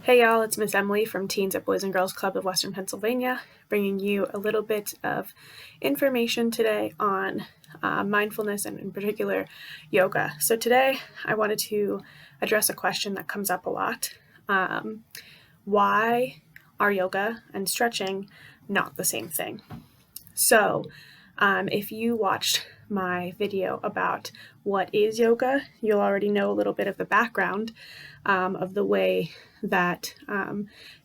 Hey y'all, it's Miss Emily from Teens at Boys and Girls Club of Western Pennsylvania, bringing you a little bit of information today on mindfulness and in particular yoga. So today I wanted to address a question that comes up a lot. Why are yoga and stretching not the same thing? So if you watched my video about what is yoga, you'll already know a little bit of the background of the way that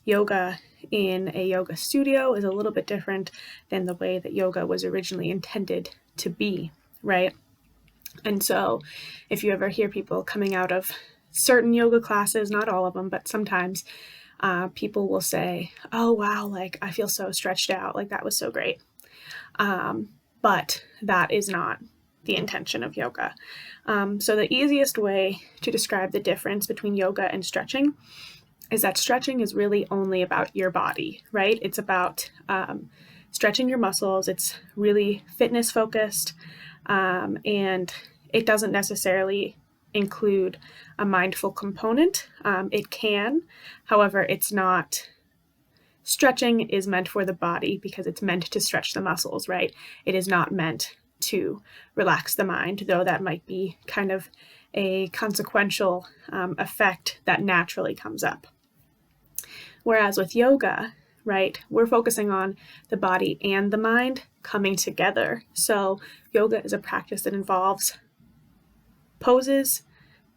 yoga in a yoga studio is a little bit different than the way that yoga was originally intended to be, right? And so if you ever hear people coming out of certain yoga classes, not all of them, but sometimes people will say, oh wow, like I feel so stretched out, like that was so great. But that is not the intention of yoga. So the easiest way to describe the difference between yoga and stretching is that stretching is really only about your body, right? It's about stretching your muscles. It's really fitness focused, and it doesn't necessarily include a mindful component. It can, however, it's not. Stretching is meant for the body because it's meant to stretch the muscles, right? It is not meant to relax the mind, though that might be kind of a consequential effect that naturally comes up. Whereas with yoga, right, we're focusing on the body and the mind coming together. So yoga is a practice that involves poses,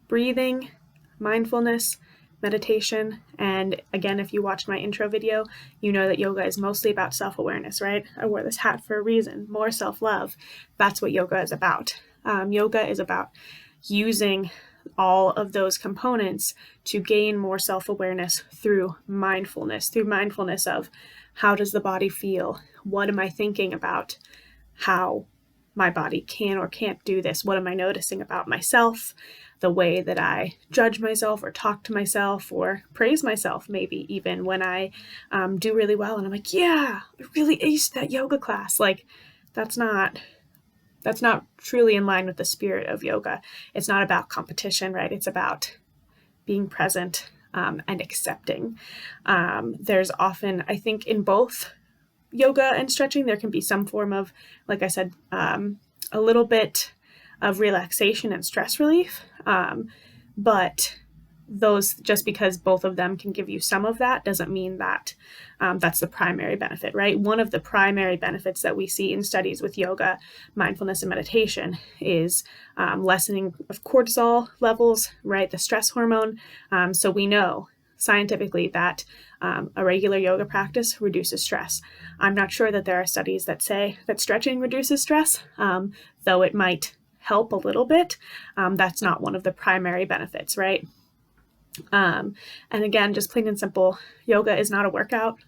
breathing, mindfulness, meditation, and again, if you watched my intro video, you know that yoga is mostly about self-awareness, right? I wore this hat for a reason, more self-love. That's what yoga is about. Yoga is about using all of those components to gain more self-awareness through mindfulness of how does the body feel? What am I thinking about how my body can or can't do this? What am I noticing about myself? The way that I judge myself or talk to myself or praise myself, maybe even when I do really well and I'm like, yeah, I really aced that yoga class. Like that's not truly in line with the spirit of yoga. It's not about competition, right? It's about being present and accepting. There's often, I think in both yoga and stretching, there can be some form of, like I said, a little bit of relaxation and stress relief. But those, just because both of them can give you some of that doesn't mean that that's the primary benefit, right? One of the primary benefits that we see in studies with yoga, mindfulness, and meditation is lessening of cortisol levels, right? The stress hormone. So we know scientifically that a regular yoga practice reduces stress. I'm not sure that there are studies that say that stretching reduces stress, though it might help a little bit. That's not one of the primary benefits, right? And again, just plain and simple, yoga is not a workout.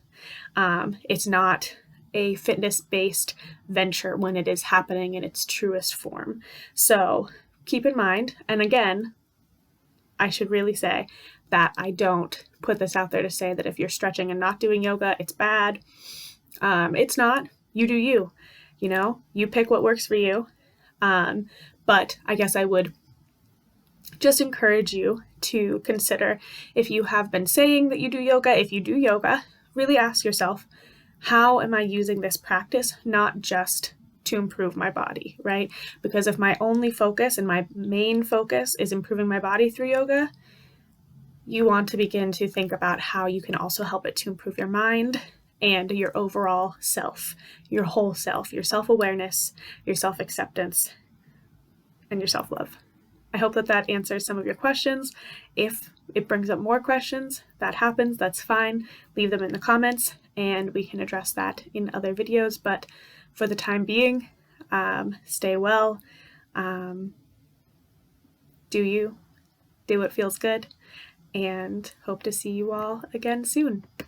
It's not a fitness-based venture when it is happening in its truest form. So keep in mind, and again, I should really say that I don't put this out there to say that if you're stretching and not doing yoga, it's bad. It's not. You do you. You know, you pick what works for you. But I guess I would just encourage you to consider, if you have been saying that you do yoga, if you do yoga, really ask yourself, how am I using this practice not just to improve my body, right? Because if my only focus and my main focus is improving my body through yoga, you want to begin to think about how you can also help it to improve your mind and your overall self, your whole self, your self-awareness, your self-acceptance, and your self-love. I hope that that answers some of your questions. If it brings up more questions, that happens, that's fine. Leave them in the comments and we can address that in other videos. But for the time being, stay well. Do you. Do what feels good. And hope to see you all again soon.